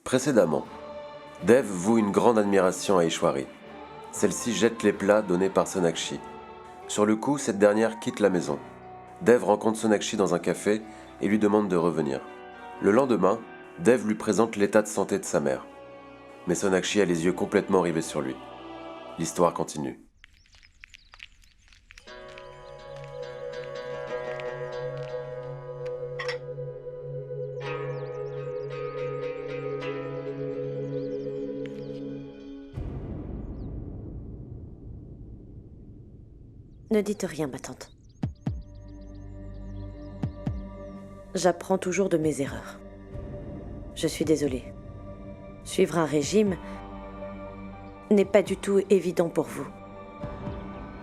Précédemment, Dev voue une grande admiration à Ishwari. Celle-ci jette les plats donnés par Sonakshi. Sur le coup, cette dernière quitte la maison. Dev rencontre Sonakshi dans un café et lui demande de revenir. Le lendemain, Dev lui présente l'état de santé de sa mère. Mais Sonakshi a les yeux complètement rivés sur lui. L'histoire continue. Ne dites rien, ma tante. J'apprends toujours de mes erreurs. Je suis désolée. Suivre un régime n'est pas du tout évident pour vous.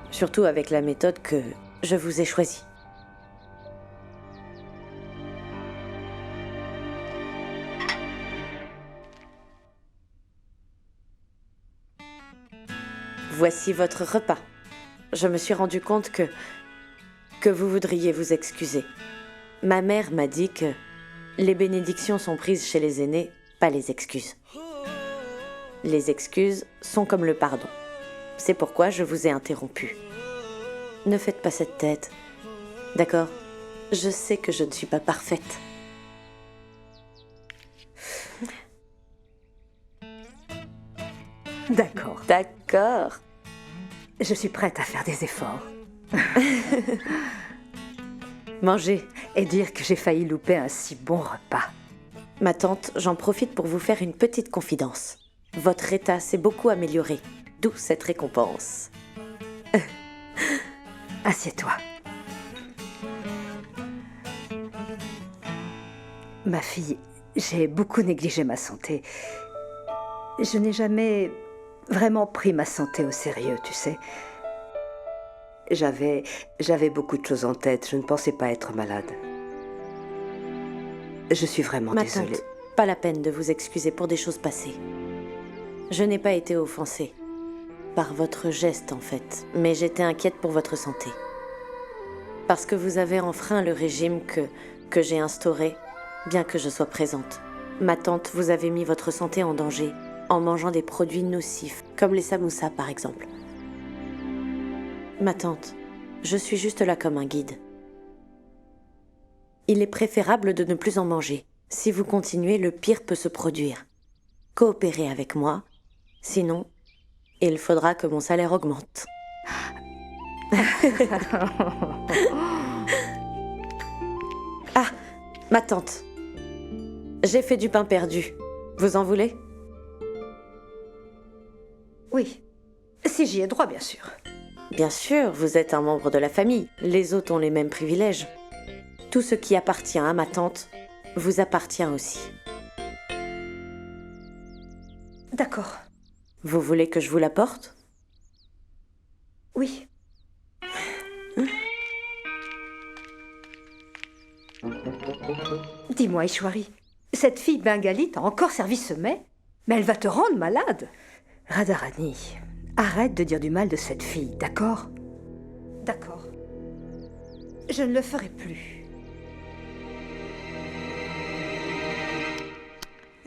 Surtout avec la méthode que je vous ai choisie. Voici votre repas. Je me suis rendu compte que vous voudriez vous excuser. Ma mère m'a dit que les bénédictions sont prises chez les aînés, pas les excuses. Les excuses sont comme le pardon. C'est pourquoi je vous ai interrompu. Ne faites pas cette tête. D'accord? Je sais que je ne suis pas parfaite. D'accord. D'accord. Je suis prête à faire des efforts. Mangez. Et dire que j'ai failli louper un si bon repas. Ma tante, j'en profite pour vous faire une petite confidence. Votre état s'est beaucoup amélioré, d'où cette récompense. Assieds-toi. Ma fille, j'ai beaucoup négligé ma santé. Je n'ai jamais vraiment pris ma santé au sérieux, tu sais. J'avais beaucoup de choses en tête. Je ne pensais pas être malade. Je suis vraiment désolée. Ma tante, pas la peine de vous excuser pour des choses passées. Je n'ai pas été offensée. Par votre geste, en fait. Mais j'étais inquiète pour votre santé. Parce que vous avez enfreint le régime que j'ai instauré, bien que je sois présente. Ma tante, vous avez mis votre santé en danger en mangeant des produits nocifs, comme les samoussas par exemple. Ma tante, je suis juste là comme un guide. Il est préférable de ne plus en manger. Si vous continuez, le pire peut se produire. Coopérez avec moi, sinon, il faudra que mon salaire augmente. Ah, ma tante. J'ai fait du pain perdu. Vous en voulez ? Oui, si j'y ai droit, bien sûr. Bien sûr, vous êtes un membre de la famille. Les autres ont les mêmes privilèges. Tout ce qui appartient à ma tante vous appartient aussi. D'accord. Vous voulez que je vous l'apporte ? Oui. Dis-moi, Ishwari, cette fille bengali t'a encore servi ce mets, mais elle va te rendre malade. Radharani, arrête de dire du mal de cette fille, d'accord ? D'accord. Je ne le ferai plus.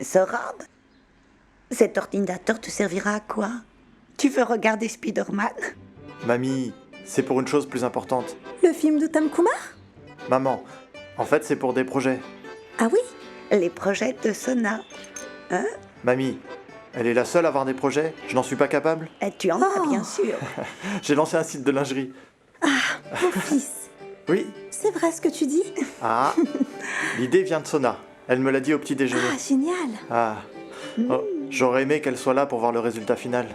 Soran, cet ordinateur te servira à quoi? Tu veux regarder Spider-Man? Mamie, c'est pour une chose plus importante. Le film de Tom Kumar? Maman, en fait c'est pour des projets. Ah oui? Les projets de Sona. Hein? Mamie, elle est la seule à avoir des projets. Je n'en suis pas capable. Tu en as, bien sûr. J'ai lancé un site de lingerie. Mon fils, Oui. c'est vrai ce que tu dis? Ah, l'idée vient de Sona. Elle me l'a dit au petit déjeuner. Ah, génial! Ah, oh, j'aurais aimé qu'elle soit là pour voir le résultat final.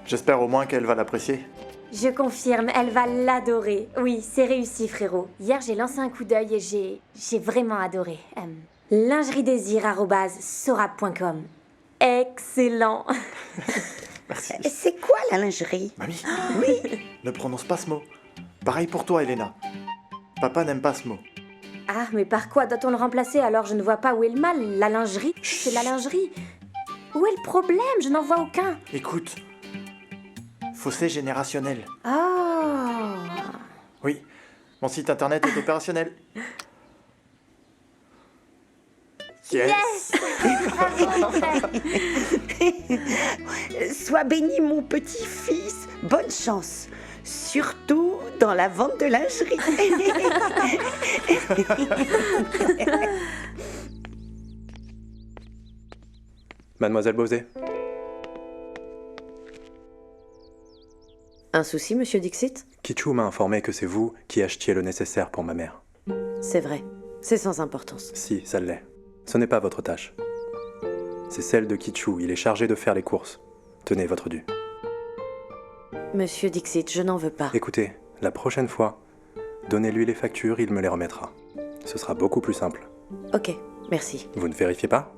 J'espère au moins qu'elle va l'apprécier. Je confirme, elle va l'adorer. Oui, c'est réussi, frérot. Hier, j'ai lancé un coup d'œil et j'ai vraiment adoré. lingeriedésir@sora.com. Excellent. Merci. C'est quoi la lingerie? Mamie, oui. Ne prononce pas ce mot. Pareil pour toi, Elena. Papa n'aime pas ce mot. Ah, mais par quoi doit-on le remplacer? Alors je ne vois pas où est le mal. La lingerie, c'est la lingerie. Où est le problème? Je n'en vois aucun. Écoute, fossé générationnel. Oh. Oui, Mon site internet est opérationnel. Yes. Sois béni, mon petit-fils. Bonne chance. Surtout dans la vente de lingerie. Mademoiselle Bosé, Un souci, monsieur Dixit? Kichu m'a informé que c'est vous qui achetiez le nécessaire pour ma mère. C'est vrai. C'est sans importance. Si, ça l'est. Ce n'est pas votre tâche. C'est celle de Kichu, il est chargé de faire les courses. Tenez votre dû. Monsieur Dixit, je n'en veux pas. Écoutez, la prochaine fois, donnez-lui les factures, il me les remettra. Ce sera beaucoup plus simple. Ok, merci. Vous ne vérifiez pas?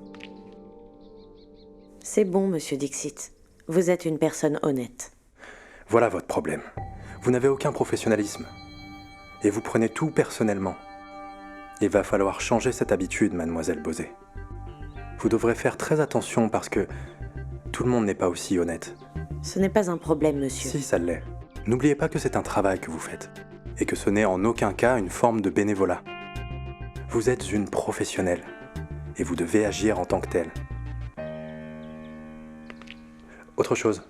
C'est bon, monsieur Dixit. Vous êtes une personne honnête. Voilà votre problème. Vous n'avez aucun professionnalisme. Et vous prenez tout personnellement. Il va falloir changer cette habitude, mademoiselle Bosé. Vous devrez faire très attention parce que tout le monde n'est pas aussi honnête. Ce n'est pas un problème, monsieur. Si, ça l'est. N'oubliez pas que c'est un travail que vous faites. Et que ce n'est en aucun cas une forme de bénévolat. Vous êtes une professionnelle. Et vous devez agir en tant que telle. Autre chose.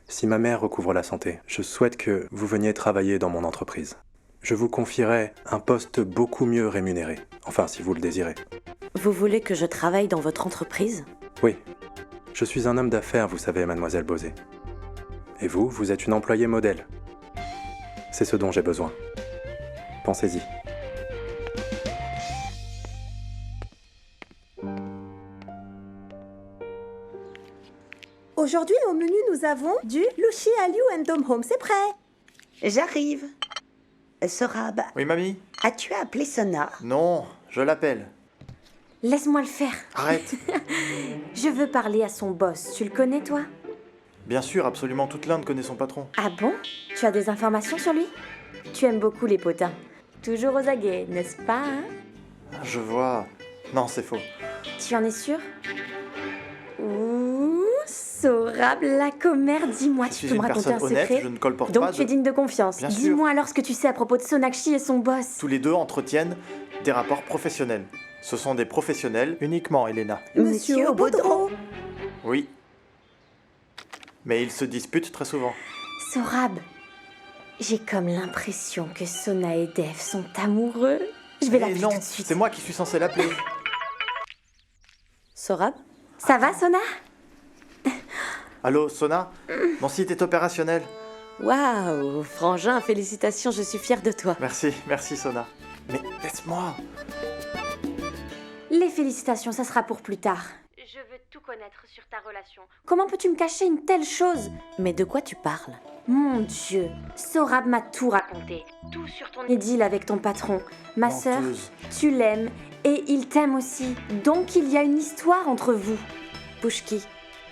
Si ma mère recouvre la santé, je souhaite que vous veniez travailler dans mon entreprise. Je vous confierai un poste beaucoup mieux rémunéré. Enfin, si vous le désirez. Vous voulez que je travaille dans votre entreprise? Oui. Je suis un homme d'affaires, vous savez, mademoiselle Bosé. Et vous, vous êtes une employée modèle. C'est ce dont j'ai besoin. Pensez-y. Aujourd'hui, au menu, nous avons du Lushi Aliu and Dom Home. C'est prêt. J'arrive. Sorab, Oui, mamie? as-tu appelé Sona? Non, je l'appelle. Laisse-moi le faire. Arrête. Je veux parler à son boss. Tu le connais, toi? Bien sûr, absolument toute l'Inde connaît son patron. Ah bon? Tu as des informations sur lui? Tu aimes beaucoup les potins. Toujours aux aguets, n'est-ce pas, hein? Je vois. Non, c'est faux. Tu en es sûr? Ouh, Sorab, la commère, dis-moi, Je tu suis peux me une raconter un personne honnête, secret? je ne colporte Donc pas tu es de... digne de confiance. Bien sûr. Dis-moi alors ce que tu sais à propos de Sonakshi et son boss. Tous les deux entretiennent des rapports professionnels. Ce sont des professionnels uniquement, Elena. Monsieur Obodro. Oui. Mais ils se disputent très souvent. Sorab, j'ai comme l'impression que Sona et Dev sont amoureux. Je vais Mais l'appeler non, tout de suite. c'est moi qui suis censé l'appeler. Sorab? Ça va, Sona? Allô, Sona? Mon site est opérationnel. Waouh, frangin, félicitations, je suis fière de toi. Merci Sona. Mais laisse-moi. Les félicitations, ça sera pour plus tard. Je veux tout connaître sur ta relation. Comment peux-tu me cacher une telle chose? Mais de quoi tu parles? Mon Dieu, Sorab m'a tout raconté. Tout sur ton idylle avec ton patron. Ma sœur, Menteuse. tu l'aimes et il t'aime aussi. Donc il y a une histoire entre vous. Pushki,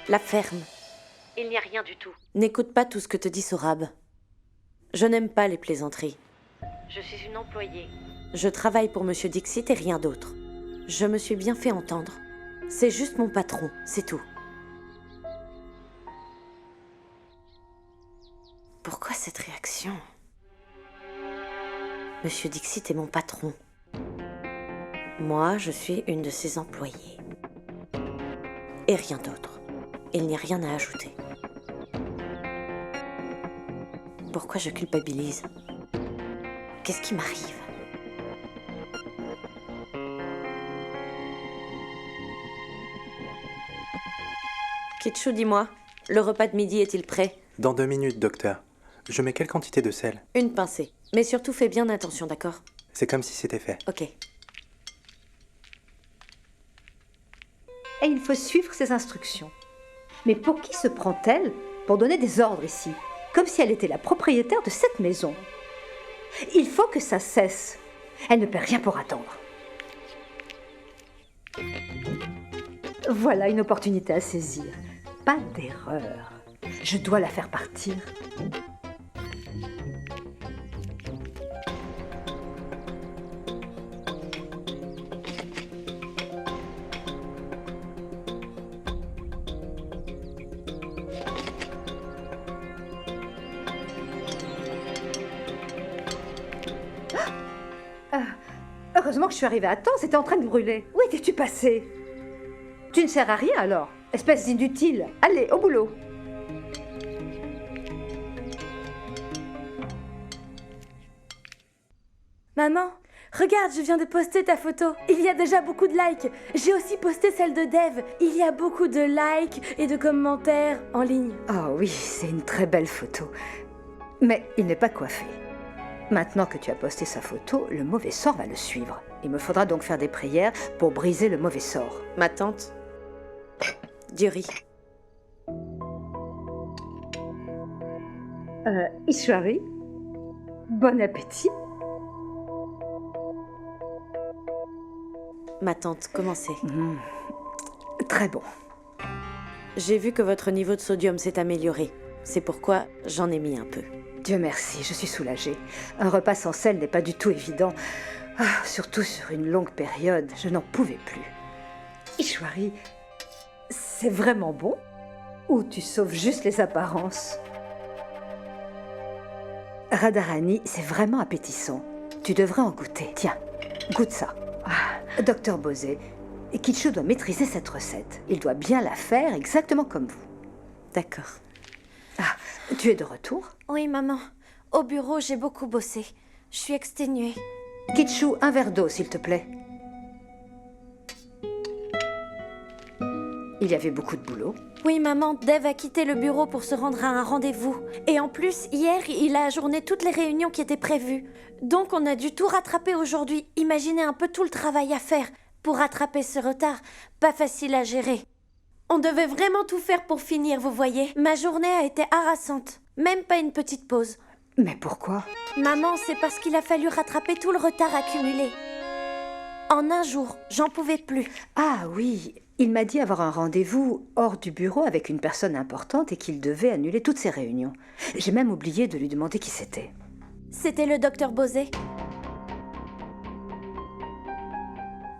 la ferme. Il n'y a rien du tout. N'écoute pas tout ce que te dit Sorab. Je n'aime pas les plaisanteries. Je suis une employée. Je travaille pour Monsieur Dixit et rien d'autre. Je me suis bien fait entendre. C'est juste mon patron, c'est tout. Pourquoi cette réaction? Monsieur Dixit est mon patron. Moi, je suis une de ses employées. Et rien d'autre. Il n'y a rien à ajouter. Pourquoi je culpabilise? Qu'est-ce qui m'arrive? Kitchu, dis-moi, le repas de midi est-il prêt? Dans 2 minutes, docteur. Je mets quelle quantité de sel? Une pincée. Mais surtout, fais bien attention, d'accord? C'est comme si c'était fait. Ok. Et il faut suivre ses instructions. Mais pour qui se prend-elle pour donner des ordres ici? Comme si elle était la propriétaire de cette maison. Il faut que ça cesse. Elle ne perd rien pour attendre. Voilà une opportunité à saisir. Pas d'erreur. Je dois la faire partir. Heureusement que je suis arrivée à temps, c'était en train de brûler. Où étais-tu passé? Tu ne sers à rien alors, espèce d'inutile. Allez, au boulot. Maman, regarde, je viens de poster ta photo. Il y a déjà beaucoup de likes. J'ai aussi posté celle de Dev. Il y a beaucoup de likes et de commentaires en ligne. Oh oui, c'est une très belle photo. Mais il n'est pas coiffé. Maintenant que tu as posté sa photo, le mauvais sort va le suivre. Il me faudra donc faire des prières pour briser le mauvais sort. Ma tante. Du riz. Ishwari, bon appétit. Ma tante, commencez. Très bon. J'ai vu que votre niveau de sodium s'est amélioré. C'est pourquoi j'en ai mis un peu. Dieu merci, je suis soulagée. Un repas sans sel n'est pas du tout évident. Surtout sur une longue période, je n'en pouvais plus. Ishwari, c'est vraiment bon? Ou tu sauves juste les apparences? Radharani, c'est vraiment appétissant. Tu devrais en goûter. Tiens, goûte ça. Docteur Bosé, Kitcho doit maîtriser cette recette. Il doit bien la faire exactement comme vous. D'accord. Tu es de retour? Oui, maman. Au bureau, j'ai beaucoup bossé. Je suis exténuée. Kitcho, un verre d'eau, s'il te plaît. Il y avait beaucoup de boulot. Oui, maman, Dev a quitté le bureau pour se rendre à un rendez-vous. Et en plus, hier, il a ajourné toutes les réunions qui étaient prévues. Donc, on a dû tout rattraper aujourd'hui. Imaginez un peu tout le travail à faire pour rattraper ce retard. Pas facile à gérer. On devait vraiment tout faire pour finir, vous voyez. Ma journée a été harassante. Même pas une petite pause. Mais pourquoi? Maman, c'est parce qu'il a fallu rattraper tout le retard accumulé. En un jour, j'en pouvais plus. Ah oui, il m'a dit avoir un rendez-vous hors du bureau avec une personne importante et qu'il devait annuler toutes ses réunions. J'ai même oublié de lui demander qui c'était. C'était le docteur Bosé.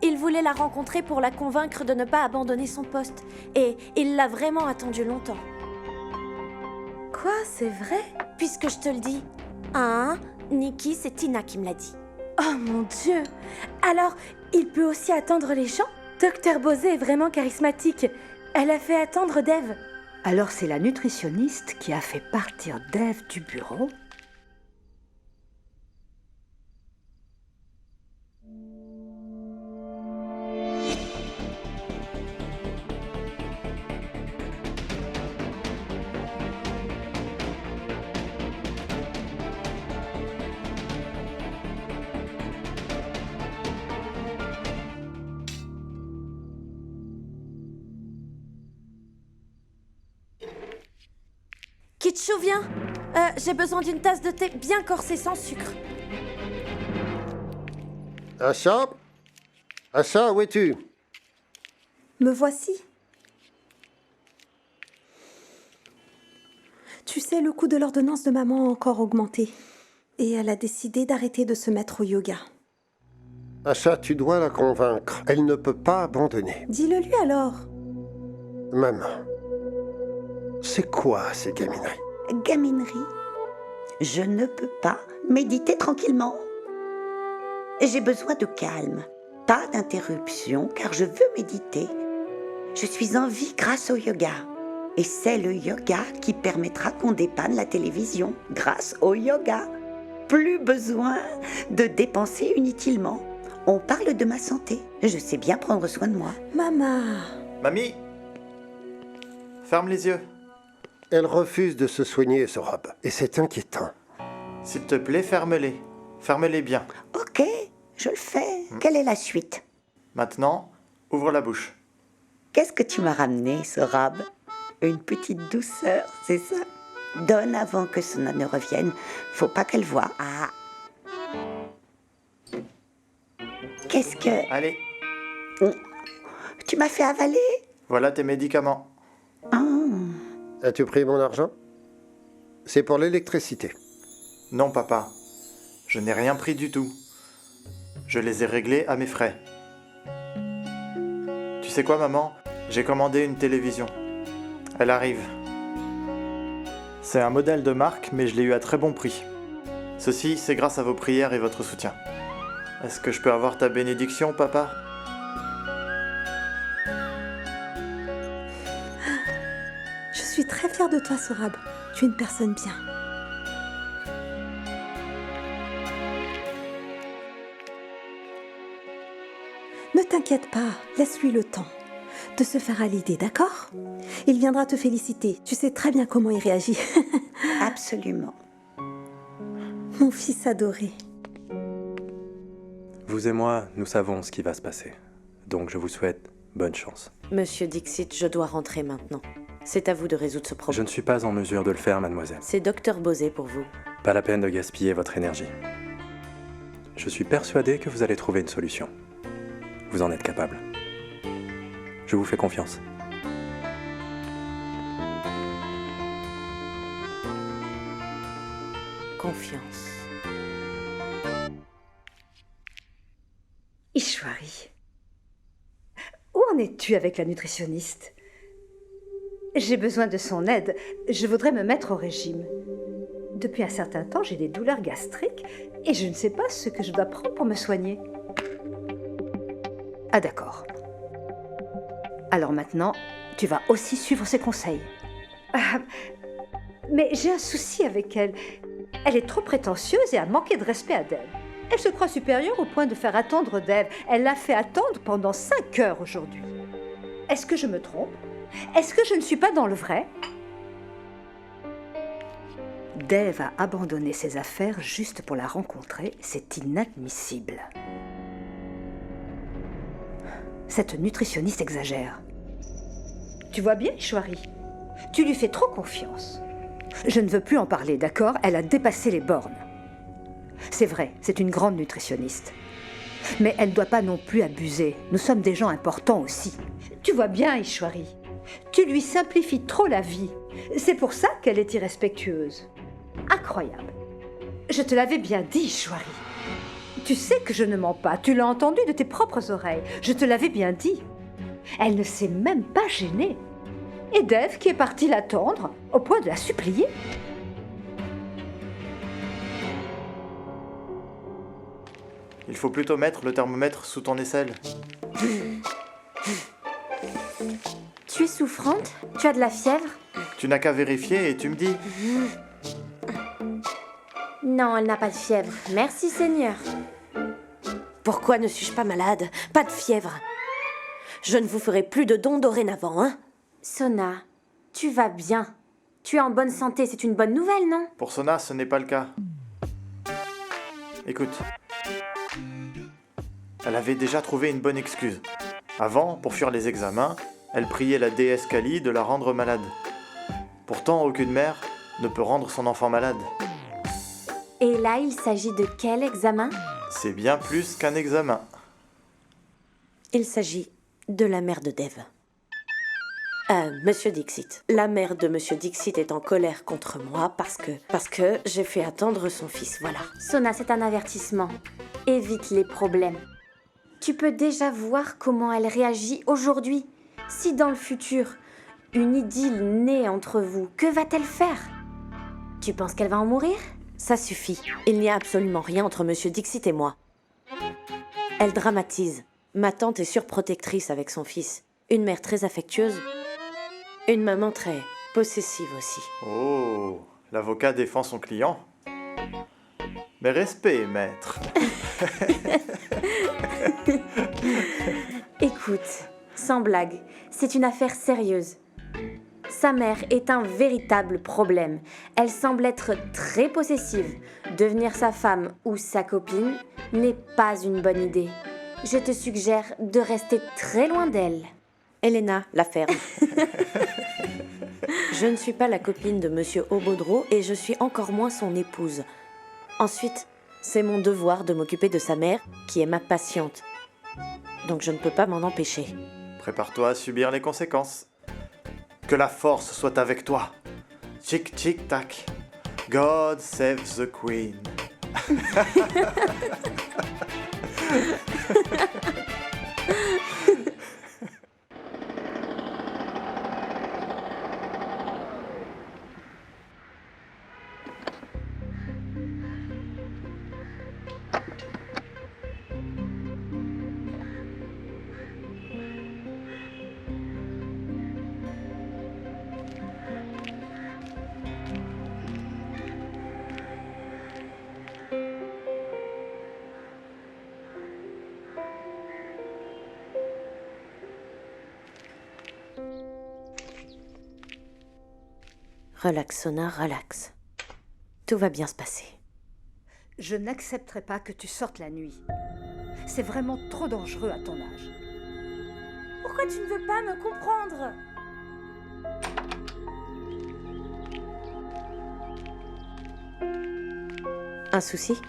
Il voulait la rencontrer pour la convaincre de ne pas abandonner son poste. Et il l'a vraiment attendu longtemps. Quoi, c'est vrai? Puisque je te le dis. Nikki, c'est Tina qui me l'a dit. Oh mon Dieu! Alors, il peut aussi attendre les gens? Docteur Bosé est vraiment charismatique. Elle a fait attendre Dev. Alors c'est la nutritionniste qui a fait partir Dev du bureau? Kitcho, viens. J'ai besoin d'une tasse de thé bien corsée sans sucre. Asha? Asha, où es-tu? Me voici. Tu sais, le coût de l'ordonnance de maman a encore augmenté. Et elle a décidé d'arrêter de se mettre au yoga. Asha, tu dois la convaincre. Elle ne peut pas abandonner. Dis-le lui alors. Maman, c'est quoi ces gamineries? Gaminerie. Je ne peux pas méditer tranquillement. J'ai besoin de calme, pas d'interruption, car je veux méditer. Je suis en vie grâce au yoga. Et c'est le yoga qui permettra qu'on dépanne la télévision grâce au yoga. Plus besoin de dépenser inutilement. On parle de ma santé. Je sais bien prendre soin de moi. Maman. Mamie, ferme les yeux. Elle refuse de se soigner, Sorab, et c'est inquiétant. S'il te plaît, ferme-les. Ferme-les bien. Ok, je le fais. Quelle est la suite? Maintenant, ouvre la bouche. Qu'est-ce que tu m'as ramené, Sorab? Une petite douceur, c'est ça? Donne avant que Sona ne revienne. Faut pas qu'elle voie. Ah. Qu'est-ce que... Allez, Tu m'as fait avaler? voilà tes médicaments. As-tu pris mon argent? C'est pour l'électricité. Non, papa. Je n'ai rien pris du tout. Je les ai réglés à mes frais. Tu sais quoi, maman? J'ai commandé une télévision. Elle arrive. C'est un modèle de marque, mais je l'ai eu à très bon prix. Ceci, c'est grâce à vos prières et votre soutien. Est-ce que je peux avoir ta bénédiction, papa? Je suis très fière de toi, Sorab. Tu es une personne bien. Ne t'inquiète pas, laisse-lui le temps de se faire à l'idée, d'accord? Il viendra te féliciter. Tu sais très bien comment il réagit. Absolument. Mon fils adoré. Vous et moi, nous savons ce qui va se passer. Donc je vous souhaite bonne chance. Monsieur Dixit, je dois rentrer maintenant. C'est à vous de résoudre ce Je problème. ne suis pas en mesure de le faire, mademoiselle. C'est Docteur Bosé pour vous. Pas la peine de gaspiller votre énergie. Je suis persuadé que vous allez trouver une solution. Vous en êtes capable. Je vous fais confiance. Confiance. Ishwari, où en es-tu avec la nutritionniste? J'ai besoin de son aide. Je voudrais me mettre au régime. Depuis un certain temps, j'ai des douleurs gastriques et je ne sais pas ce que je dois prendre pour me soigner. Ah d'accord. Alors maintenant, tu vas aussi suivre ses conseils. Ah, mais j'ai un souci avec elle. Elle est trop prétentieuse et a manqué de respect à Dev. Elle se croit supérieure au point de faire attendre Dev. Elle l'a fait attendre pendant 5 heures aujourd'hui. Est-ce que je me trompe? Est-ce que je ne suis pas dans le vrai? Dev a abandonné ses affaires juste pour la rencontrer. C'est inadmissible. Cette nutritionniste exagère. Tu vois bien, Ishwari? Tu lui fais trop confiance. Je ne veux plus en parler, d'accord? Elle a dépassé les bornes. C'est vrai, c'est une grande nutritionniste. Mais elle ne doit pas non plus abuser. Nous sommes des gens importants aussi. Tu vois bien, Ishwari? Tu lui simplifies trop la vie. C'est pour ça qu'elle est irrespectueuse. Incroyable. Je te l'avais bien dit, Ishwari. Tu sais que je ne mens pas. Tu l'as entendu de tes propres oreilles. Je te l'avais bien dit. Elle ne s'est même pas gênée. Et Dev qui est parti l'attendre, au point de la supplier. Il faut plutôt mettre le thermomètre sous ton aisselle. Tu es souffrante? Tu as de la fièvre? Tu n'as qu'à vérifier et tu me dis. Non, elle n'a pas de fièvre. Merci Seigneur. Pourquoi ne suis-je pas malade? Pas de fièvre. Je ne vous ferai plus de dons dorénavant, hein? Sona, tu vas bien. Tu es en bonne santé, c'est une bonne nouvelle, non? Pour Sona, ce n'est pas le cas. Écoute. Elle avait déjà trouvé une bonne excuse. Avant, pour fuir les examens, elle priait la déesse Kali de la rendre malade. Pourtant, aucune mère ne peut rendre son enfant malade. Et là, il s'agit de quel examen? C'est bien plus qu'un examen. Il s'agit de la mère de Dev. Monsieur Dixit. La mère de Monsieur Dixit est en colère contre moi parce que j'ai fait attendre son fils, voilà. Sona, c'est un avertissement. Évite les problèmes. Tu peux déjà voir comment elle réagit aujourd'hui. Si dans le futur, une idylle naît entre vous, que va-t-elle faire? Tu penses qu'elle va en mourir? Ça suffit. Il n'y a absolument rien entre Monsieur Dixit et moi. Elle dramatise. Ma tante est surprotectrice avec son fils. Une mère très affectueuse. Une maman très possessive aussi. Oh, l'avocat défend son client. Mais respect, maître. Écoute, sans blague, c'est une affaire sérieuse. Sa mère est un véritable problème. Elle semble être très possessive. Devenir sa femme ou sa copine n'est pas une bonne idée. Je te suggère de rester très loin d'elle. Elena, la ferme. Je ne suis pas la copine de Monsieur Obodro et je suis encore moins son épouse. Ensuite, c'est mon devoir de m'occuper de sa mère, qui est ma patiente. Donc je ne peux pas m'en empêcher. Prépare-toi à subir les conséquences. Que la force soit avec toi. Tic tic tac. God save the Queen. Relax, Sona, relax. Tout va bien se passer. Je n'accepterai pas que tu sortes la nuit. C'est vraiment trop dangereux à ton âge. Pourquoi tu ne veux pas me comprendre? Un souci?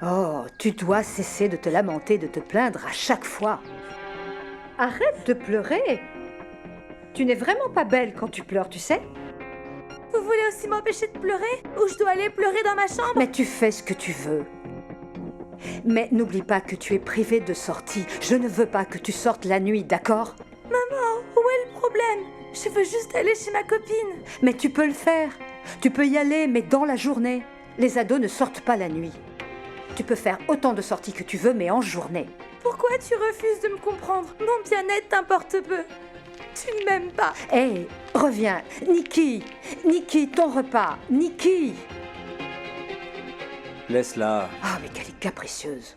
Oh, tu dois cesser de te lamenter, de te plaindre à chaque fois. Arrête de pleurer. Tu n'es vraiment pas belle quand tu pleures, tu sais? Vous voulez aussi m'empêcher de pleurer? Ou je dois aller pleurer dans ma chambre? Mais tu fais ce que tu veux. Mais n'oublie pas que tu es privée de sortie. Je ne veux pas que tu sortes la nuit, d'accord? Maman, où est le problème? Je veux juste aller chez ma copine. Mais tu peux le faire. Tu peux y aller, mais dans la journée. Les ados ne sortent pas la nuit. Tu peux faire autant de sorties que tu veux, mais en journée. Pourquoi tu refuses de me comprendre? Mon bien-être t'importe peu. Tu ne m'aimes pas. Hé, reviens. Nikki, Nikki, ton repas. Nikki. Laisse-la. Ah, mais qu'elle est capricieuse.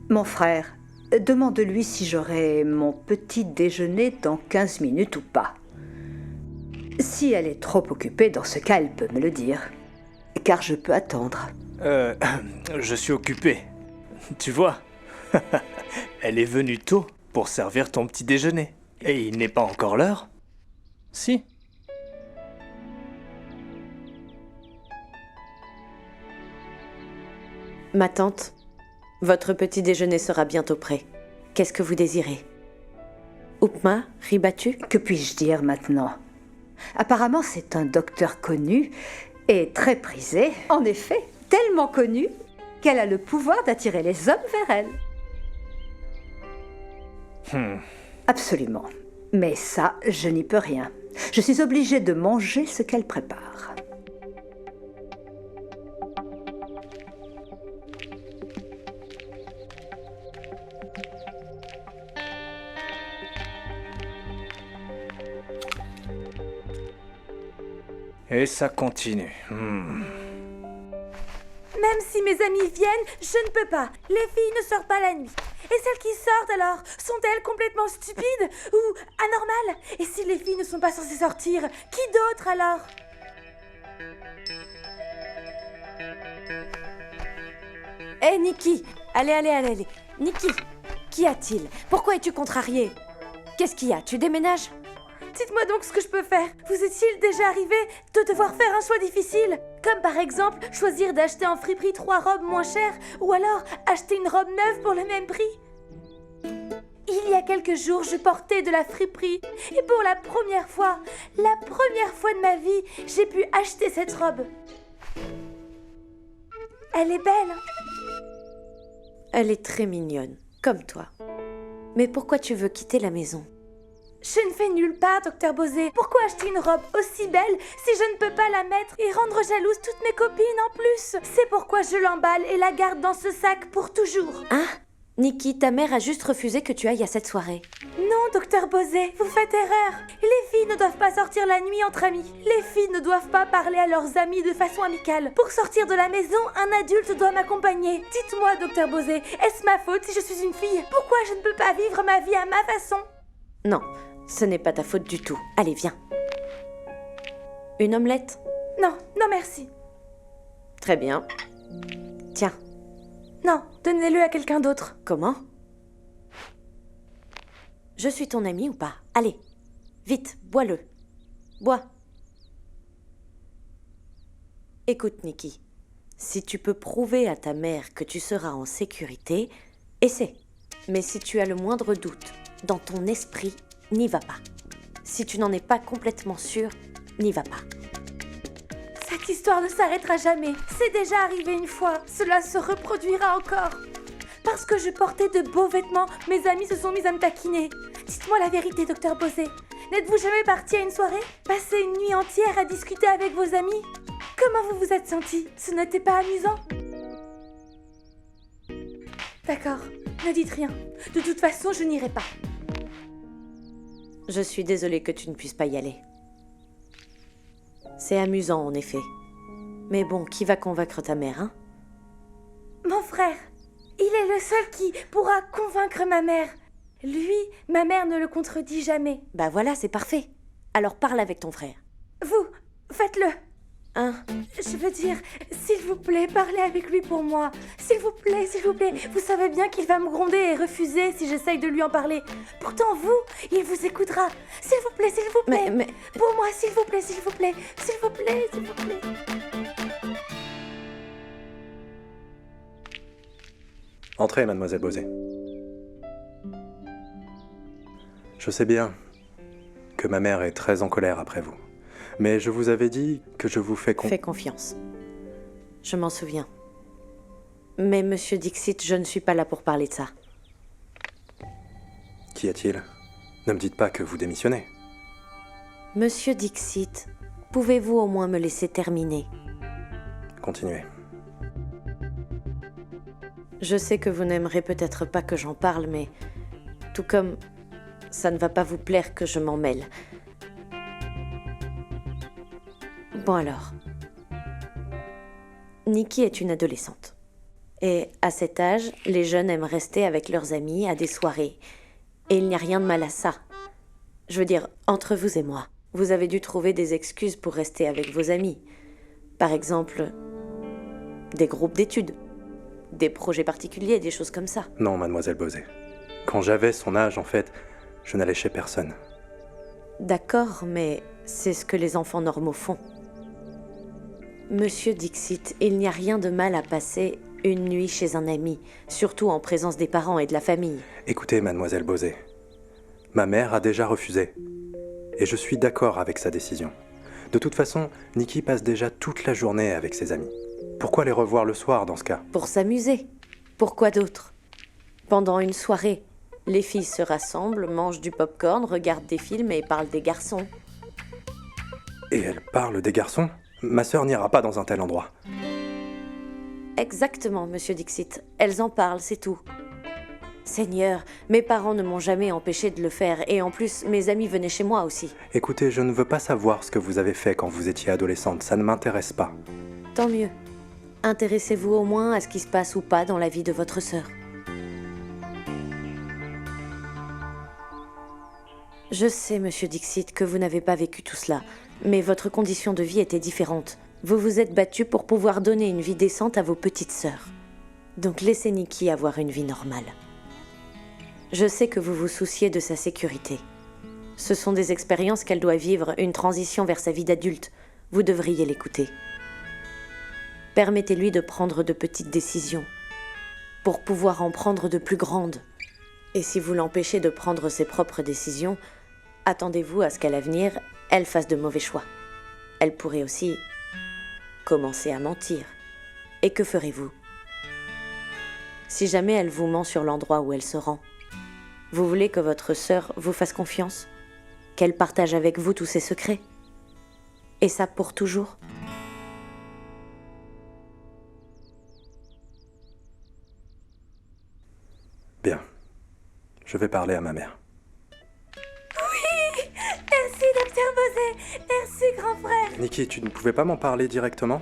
Mon frère, demande-lui si j'aurai mon petit déjeuner dans 15 minutes ou pas. Si elle est trop occupée, dans ce cas, elle peut me le dire. Car je peux attendre. Je suis occupé. Tu vois, elle est venue tôt pour servir ton petit déjeuner. Et il n'est pas encore l'heure? Si. Ma tante, votre petit déjeuner sera bientôt prêt. Qu'est-ce que vous désirez? Upma, riz battu? Que puis-je dire maintenant? Apparemment, c'est un docteur connu et très prisé. En effet, tellement connu qu'elle a le pouvoir d'attirer les hommes vers elle. Absolument. Mais ça, je n'y peux rien. Je suis obligée de manger ce qu'elle prépare. Et ça continue. Même si mes amis viennent, je ne peux pas. Les filles ne sortent pas la nuit. Et celles qui sortent alors, sont-elles complètement stupides ou anormales? Et si les filles ne sont pas censées sortir, qui d'autre alors? Hé Nikki, allez. Nikki, qu'y a-t-il? Pourquoi es-tu contrariée? Qu'est-ce qu'il y a? Tu déménages? Dites-moi donc ce que je peux faire. Vous est-il déjà arrivé de devoir faire un choix difficile? Comme par exemple, choisir d'acheter en friperie 3 robes moins chères ou alors acheter une robe neuve pour le même prix? Il y a quelques jours, je portais de la friperie et pour la première fois de ma vie, j'ai pu acheter cette robe. Elle est belle. Elle est très mignonne, comme toi. Mais pourquoi tu veux quitter la maison? Je ne fais nulle part, docteur Bosé. Pourquoi acheter une robe aussi belle si je ne peux pas la mettre et rendre jalouse toutes mes copines en plus? C'est pourquoi je l'emballe et la garde dans ce sac pour toujours. Hein? Nikki, ta mère a juste refusé que tu ailles à cette soirée. Non, docteur Bosé, vous faites erreur. Les filles ne doivent pas sortir la nuit entre amis. Les filles ne doivent pas parler à leurs amis de façon amicale. Pour sortir de la maison, un adulte doit m'accompagner. Dites-moi, docteur Bosé, est-ce ma faute si je suis une fille? Pourquoi je ne peux pas vivre ma vie à ma façon? Non, ce n'est pas ta faute du tout. Allez, viens. Une omelette? Non, merci. Très bien. Tiens. Non, donnez-le à quelqu'un d'autre. Comment? Je suis ton ami ou pas? Allez, vite, bois-le. Bois. Écoute, Nikki, si tu peux prouver à ta mère que tu seras en sécurité, essaie. Mais si tu as le moindre doute, dans ton esprit, n'y va pas. Si tu n'en es pas complètement sûr, n'y va pas. Cette histoire ne s'arrêtera jamais. C'est déjà arrivé une fois. Cela se reproduira encore. Parce que je portais de beaux vêtements, mes amis se sont mis à me taquiner. Dites-moi la vérité, docteur Bosé. N'êtes-vous jamais parti à une soirée? Passer une nuit entière à discuter avec vos amis? Comment vous vous êtes senti? Ce n'était pas amusant? D'accord, ne dites rien. De toute façon, je n'irai pas. Je suis désolée que tu ne puisses pas y aller. C'est amusant, en effet. Mais bon, qui va convaincre ta mère, hein? Mon frère, il est le seul qui pourra convaincre ma mère. Lui, ma mère ne le contredit jamais. Bah voilà, c'est parfait. Alors parle avec ton frère. Vous, faites-le. Hein? Je veux dire, s'il vous plaît, parlez avec lui pour moi. S'il vous plaît, s'il vous plaît. Vous savez bien qu'il va me gronder et refuser si j'essaye de lui en parler. Pourtant, vous, il vous écoutera. S'il vous plaît, s'il vous plaît. Mais... Pour moi, s'il vous plaît, s'il vous plaît. S'il vous plaît, s'il vous plaît. Entrez, mademoiselle Bosé. Je sais bien que ma mère est très en colère après vous. Mais je vous avais dit que je vous fais confiance. Je m'en souviens. Mais monsieur Dixit, je ne suis pas là pour parler de ça. Qu'y a-t-il? Ne me dites pas que vous démissionnez. Monsieur Dixit, pouvez-vous au moins me laisser terminer? Continuez. Je sais que vous n'aimerez peut-être pas que j'en parle, mais tout comme ça ne va pas vous plaire que je m'en mêle. Bon alors, Nikki est une adolescente. Et à cet âge, les jeunes aiment rester avec leurs amis à des soirées. Et il n'y a rien de mal à ça. Je veux dire, entre vous et moi, vous avez dû trouver des excuses pour rester avec vos amis. Par exemple, des groupes d'études, des projets particuliers, des choses comme ça. Non, mademoiselle Bosé. Quand j'avais son âge, en fait, je n'allais chez personne. D'accord, mais c'est ce que les enfants normaux font. Monsieur Dixit, il n'y a rien de mal à passer une nuit chez un ami, surtout en présence des parents et de la famille. Écoutez, mademoiselle Bosé, ma mère a déjà refusé, et je suis d'accord avec sa décision. De toute façon, Nikki passe déjà toute la journée avec ses amis. Pourquoi les revoir le soir dans ce cas? Pour s'amuser. Pourquoi d'autre? Pendant une soirée, les filles se rassemblent, mangent du popcorn, regardent des films et parlent des garçons. Et elle parle des garçons? Ma sœur n'ira pas dans un tel endroit. Exactement, monsieur Dixit. Elles en parlent, c'est tout. Seigneur, mes parents ne m'ont jamais empêché de le faire, et en plus, mes amis venaient chez moi aussi. Écoutez, je ne veux pas savoir ce que vous avez fait quand vous étiez adolescente, ça ne m'intéresse pas. Tant mieux. Intéressez-vous au moins à ce qui se passe ou pas dans la vie de votre sœur. Je sais, monsieur Dixit, que vous n'avez pas vécu tout cela, mais votre condition de vie était différente. Vous vous êtes battu pour pouvoir donner une vie décente à vos petites sœurs. Donc laissez Nikki avoir une vie normale. Je sais que vous vous souciez de sa sécurité. Ce sont des expériences qu'elle doit vivre, une transition vers sa vie d'adulte. Vous devriez l'écouter. Permettez-lui de prendre de petites décisions, pour pouvoir en prendre de plus grandes. Et si vous l'empêchez de prendre ses propres décisions, attendez-vous à ce qu'à l'avenir, elle fasse de mauvais choix. Elle pourrait aussi commencer à mentir. Et que ferez-vous? Si jamais elle vous ment sur l'endroit où elle se rend, vous voulez que votre sœur vous fasse confiance? Qu'elle partage avec vous tous ses secrets? Et ça pour toujours? Bien. Je vais parler à ma mère. Oui! Merci, docteur Bosé! Merci, grand frère! Nikki, tu ne pouvais pas m'en parler directement?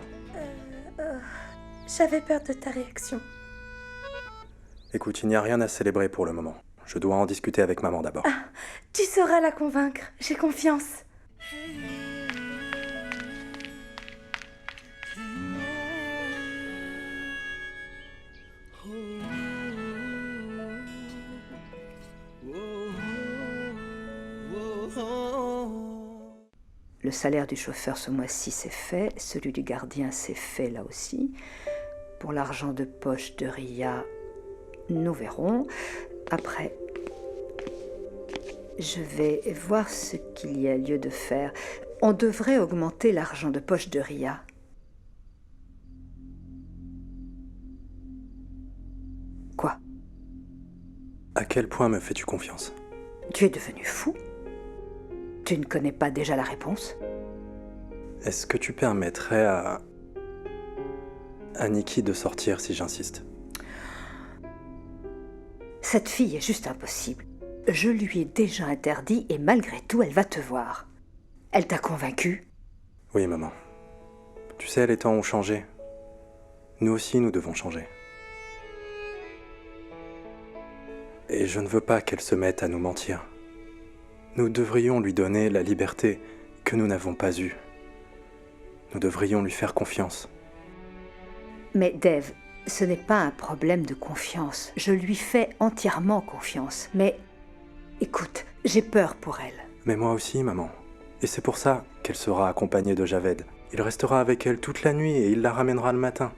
J'avais peur de ta réaction. Écoute, il n'y a rien à célébrer pour le moment. Je dois en discuter avec maman d'abord. Ah, tu sauras la convaincre, j'ai confiance. Le salaire du chauffeur ce mois-ci c'est fait, celui du gardien c'est fait là aussi. Pour l'argent de poche de Ria, nous verrons. Après, je vais voir ce qu'il y a lieu de faire. On devrait augmenter l'argent de poche de Ria. Quoi? À quel point me fais-tu confiance? Tu es devenu fou? Tu ne connais pas déjà la réponse? est-ce que tu permettrais à Nikki de sortir si j'insiste? Cette fille est juste impossible. Je lui ai déjà interdit et malgré tout, elle va te voir. Elle t'a convaincu? Oui, maman. Tu sais, les temps ont changé. Nous aussi, nous devons changer. Et je ne veux pas qu'elle se mette à nous mentir. Nous devrions lui donner la liberté que nous n'avons pas eue. Nous devrions lui faire confiance. Mais Dave, ce n'est pas un problème de confiance. Je lui fais entièrement confiance. Mais écoute, j'ai peur pour elle. Mais moi aussi, maman. Et c'est pour ça qu'elle sera accompagnée de Javed. Il restera avec elle toute la nuit et il la ramènera le matin.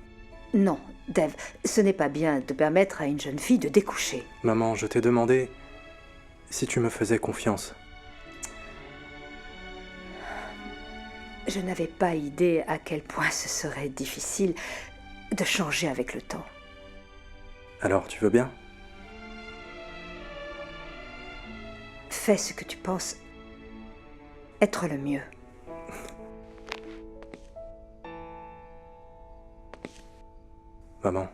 Non, Dave, ce n'est pas bien de permettre à une jeune fille de découcher. Maman, je t'ai demandé si tu me faisais confiance. Je n'avais pas idée à quel point ce serait difficile de changer avec le temps. Alors, tu veux bien? Fais ce que tu penses être le mieux. Maman.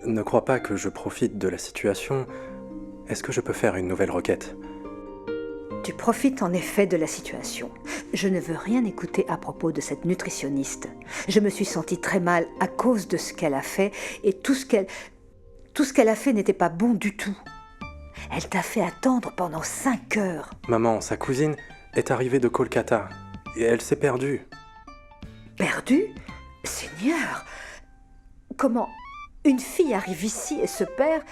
Ne crois pas que je profite de la situation. Est-ce que je peux faire une nouvelle requête? Tu profites en effet de la situation. Je ne veux rien écouter à propos de cette nutritionniste. Je me suis sentie très mal à cause de ce qu'elle a fait et tout ce qu'elle a fait n'était pas bon du tout. Elle t'a fait attendre pendant 5 heures. Maman, sa cousine est arrivée de Kolkata et elle s'est perdue. Perdue? Seigneur! Comment une fille arrive ici et se perd?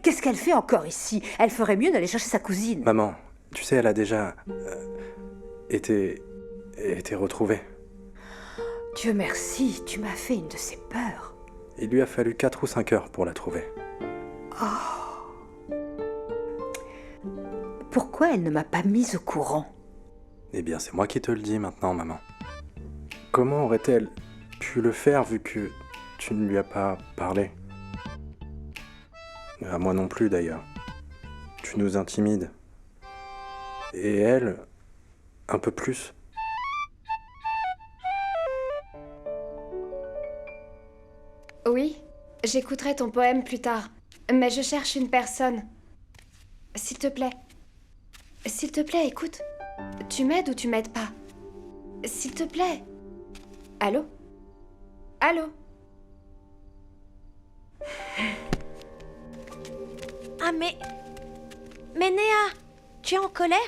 Qu'est-ce qu'elle fait encore ici? Elle ferait mieux d'aller chercher sa cousine. Maman, tu sais, elle a déjà été retrouvée. Dieu merci, tu m'as fait une de ces peurs. Il lui a fallu 4 ou 5 heures pour la trouver. Oh. Pourquoi elle ne m'a pas mise au courant? Eh bien, c'est moi qui te le dis maintenant, maman. Comment aurait-elle pu le faire vu que tu ne lui as pas parlé? À moi non plus, d'ailleurs. Tu nous intimides. Et elle, un peu plus. Oui, j'écouterai ton poème plus tard. Mais je cherche une personne. S'il te plaît. S'il te plaît, écoute. Tu m'aides ou tu m'aides pas? S'il te plaît. Allô? Allô? Ah mais Néa, tu es en colère?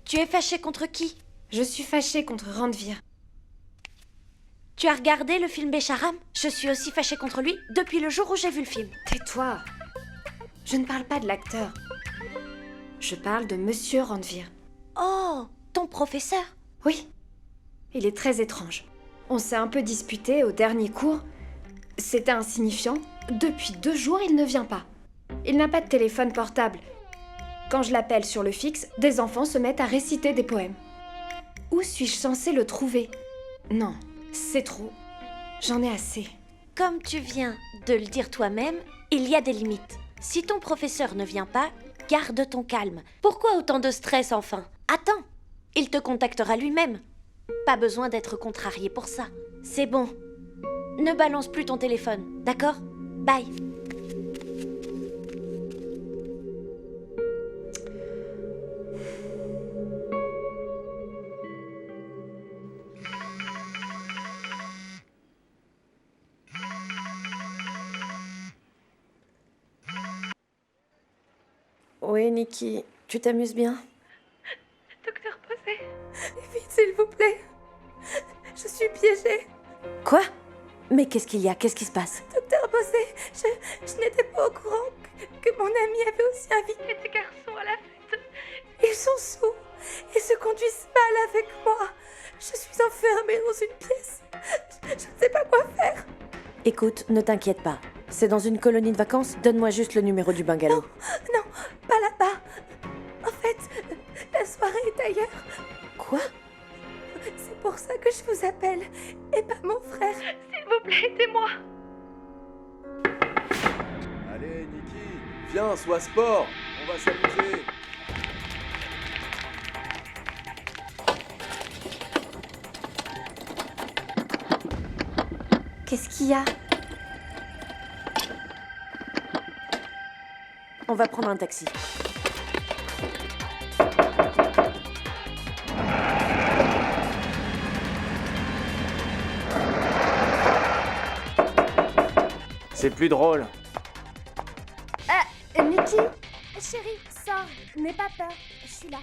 Tu es fâchée contre qui? Je suis fâchée contre Randvir. Tu as regardé le film Bécharam? Je suis aussi fâchée contre lui depuis le jour où j'ai vu le film. Tais-toi. Je ne parle pas de l'acteur. Je parle de Monsieur Randvir. Oh, ton professeur? Oui. Il est très étrange. On s'est un peu disputé au dernier cours. C'était insignifiant. Depuis 2 jours, il ne vient pas. Il n'a pas de téléphone portable. Quand je l'appelle sur le fixe, des enfants se mettent à réciter des poèmes. Où suis-je censée le trouver? Non, c'est trop. J'en ai assez. Comme tu viens de le dire toi-même, il y a des limites. Si ton professeur ne vient pas, garde ton calme. Pourquoi autant de stress enfin? Attends, il te contactera lui-même. Pas besoin d'être contrarié pour ça. C'est bon. Ne balance plus ton téléphone, d'accord? Bye. Oui, Nikki, tu t'amuses bien? Docteur Posé, vite s'il vous plaît. Je suis piégée. Quoi? Mais qu'est-ce qu'il y a? Qu'est-ce qui se passe? Docteur Posé, je n'étais pas au courant que mon ami avait aussi invité des garçons à la fête. Ils sont sous et se conduisent mal avec moi. Je suis enfermée dans une pièce. Je ne sais pas quoi faire. Écoute, ne t'inquiète pas. C'est dans une colonie de vacances. Donne-moi juste le numéro du bungalow. Non, pas là-bas. En fait, la soirée est ailleurs. Quoi? C'est pour ça que je vous appelle, et pas mon frère. S'il vous plaît, aidez-moi. Allez, Nikki, viens, sois sport. On va s'amuser. Qu'est-ce qu'il y a? On va prendre un taxi. C'est plus drôle. Nikki, chérie, sors. N'aie pas peur. Je suis là.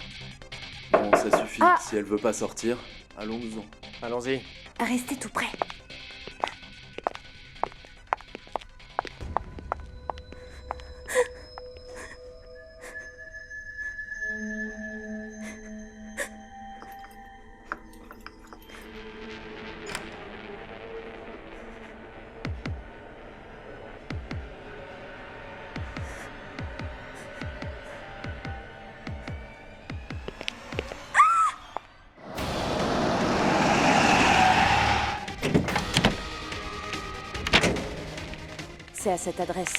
Bon, ça suffit. Ah. Si elle veut pas sortir, allons-nous-en. Allons-y. Restez tout près. C'est à cette adresse.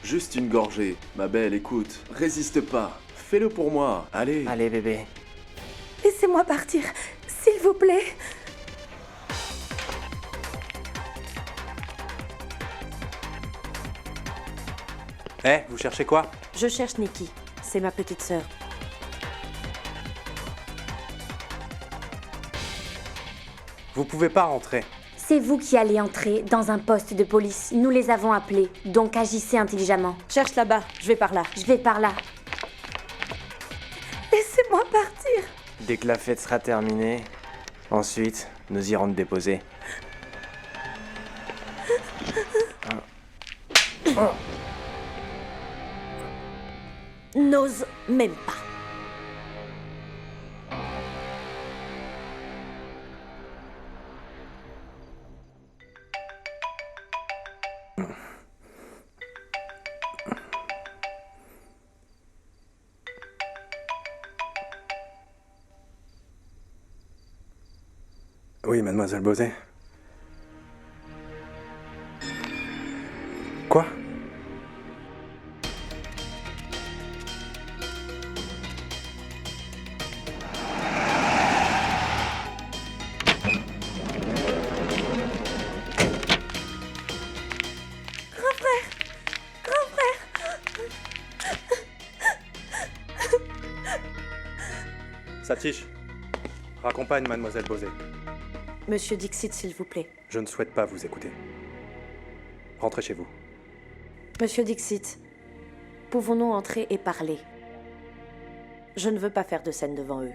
Juste une gorgée. Ma belle, écoute. Résiste pas. Fais-le pour moi. Allez. Allez, bébé. Laissez-moi partir, s'il vous plaît. Eh, vous cherchez quoi? Je cherche Nikki. C'est ma petite sœur. Vous pouvez pas rentrer. C'est vous qui allez entrer dans un poste de police. Nous les avons appelés, donc agissez intelligemment. Cherche là-bas, je vais par là. Je vais par là. Laissez-moi partir. Dès que la fête sera terminée, ensuite, nous irons te déposer. N'ose même pas. Oui, mademoiselle Bosé. Quoi? Satish, raccompagne mademoiselle Bosé. Monsieur Dixit, s'il vous plaît. Je ne souhaite pas vous écouter. Rentrez chez vous. Monsieur Dixit, pouvons-nous entrer et parler? Je ne veux pas faire de scène devant eux.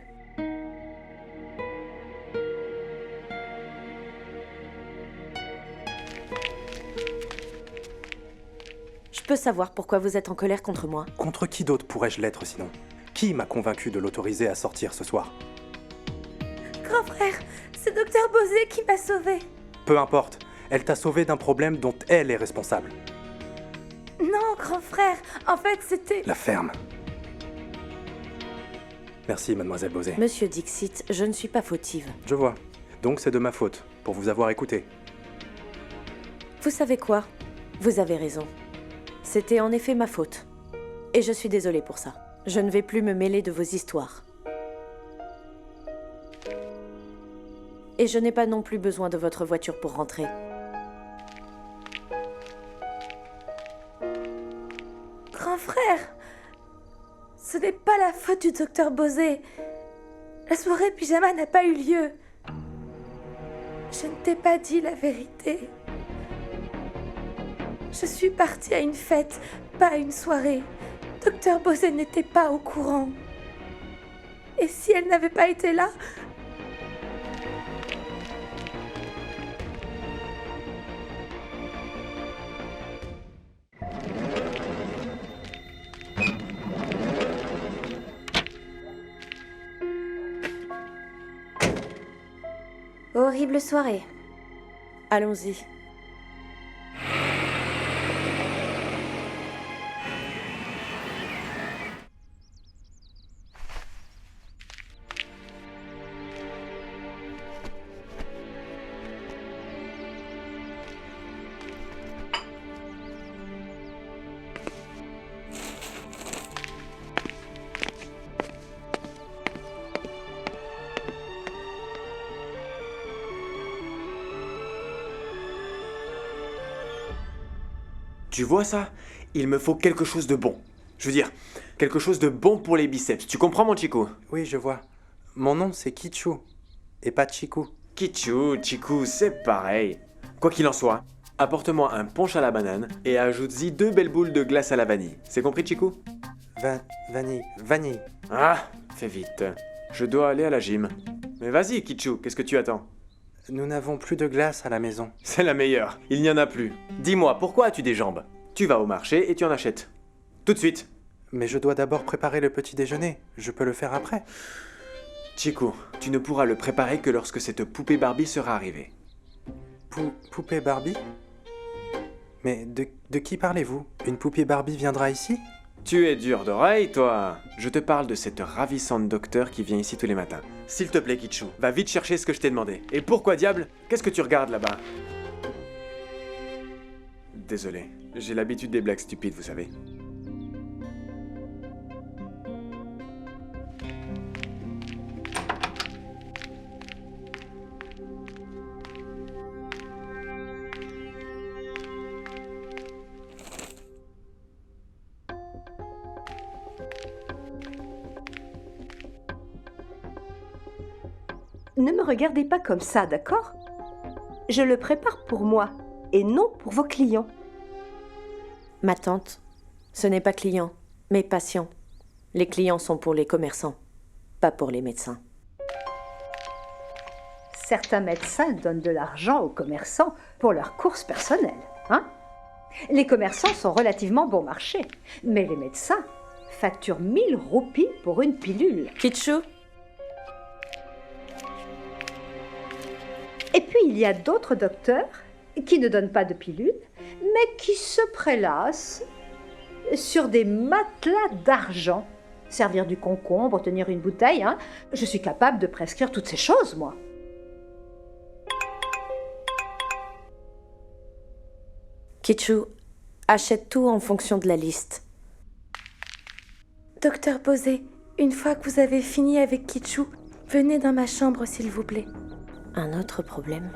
Je peux savoir pourquoi vous êtes en colère contre moi? Contre qui d'autre pourrais-je l'être sinon? Qui m'a convaincu de l'autoriser à sortir ce soir? Grand frère, c'est Docteur Bosé qui m'a sauvée. Peu importe, elle t'a sauvé d'un problème dont elle est responsable. Non, grand frère, en fait, c'était... La ferme. Merci, mademoiselle Bosé. Monsieur Dixit, je ne suis pas fautive. Je vois. Donc c'est de ma faute, pour vous avoir écouté. Vous savez quoi? Vous avez raison. C'était en effet ma faute. Et je suis désolée pour ça. Je ne vais plus me mêler de vos histoires. Et je n'ai pas non plus besoin de votre voiture pour rentrer. Grand frère, ce n'est pas la faute du docteur Bosé. La soirée pyjama n'a pas eu lieu. Je ne t'ai pas dit la vérité. Je suis partie à une fête, pas à une soirée. Docteur Bosé n'était pas au courant. Et si elle n'avait pas été là... Horrible soirée. Allons-y. Tu vois ça? Il me faut quelque chose de bon. Je veux dire, quelque chose de bon pour les biceps. Tu comprends, mon Chiku? Oui, je vois. Mon nom, c'est Kichu, et pas Chiku. Kichu, Chiku, c'est pareil. Quoi qu'il en soit, apporte-moi un punch à la banane et ajoute-y 2 belles boules de glace à la vanille. C'est compris, Chiku? Vanille. Ah, fais vite. Je dois aller à la gym. Mais vas-y, Kichu, qu'est-ce que tu attends? Nous n'avons plus de glace à la maison. C'est la meilleure, il n'y en a plus. Dis-moi, pourquoi as-tu des jambes? Tu vas au marché et tu en achètes. Tout de suite. Mais je dois d'abord préparer le petit déjeuner. Je peux le faire après. Chiku, tu ne pourras le préparer que lorsque cette poupée Barbie sera arrivée. Poupée Barbie? Mais de qui parlez-vous? Une poupée Barbie viendra ici? Tu es dur d'oreille, toi. Je te parle de cette ravissante docteure qui vient ici tous les matins. S'il te plaît, Kichu, va vite chercher ce que je t'ai demandé. Et pourquoi diable? Qu'est-ce que tu regardes là-bas? Désolé, j'ai l'habitude des blagues stupides, vous savez. Ne me regardez pas comme ça, d'accord? Je le prépare pour moi et non pour vos clients. Ma tante, ce n'est pas client, mais patient. Les clients sont pour les commerçants, pas pour les médecins. Certains médecins donnent de l'argent aux commerçants pour leurs courses personnelles, hein? Les commerçants sont relativement bon marché, mais les médecins facturent 1000 roupies pour une pilule. Kichu? Et puis il y a d'autres docteurs qui ne donnent pas de pilule, mais qui se prélassent sur des matelas d'argent. Servir du concombre, tenir une bouteille, hein. Je suis capable de prescrire toutes ces choses, moi. Kichu, achète tout en fonction de la liste. Docteur Bosé, une fois que vous avez fini avec Kichu, venez dans ma chambre, s'il vous plaît. Un autre problème?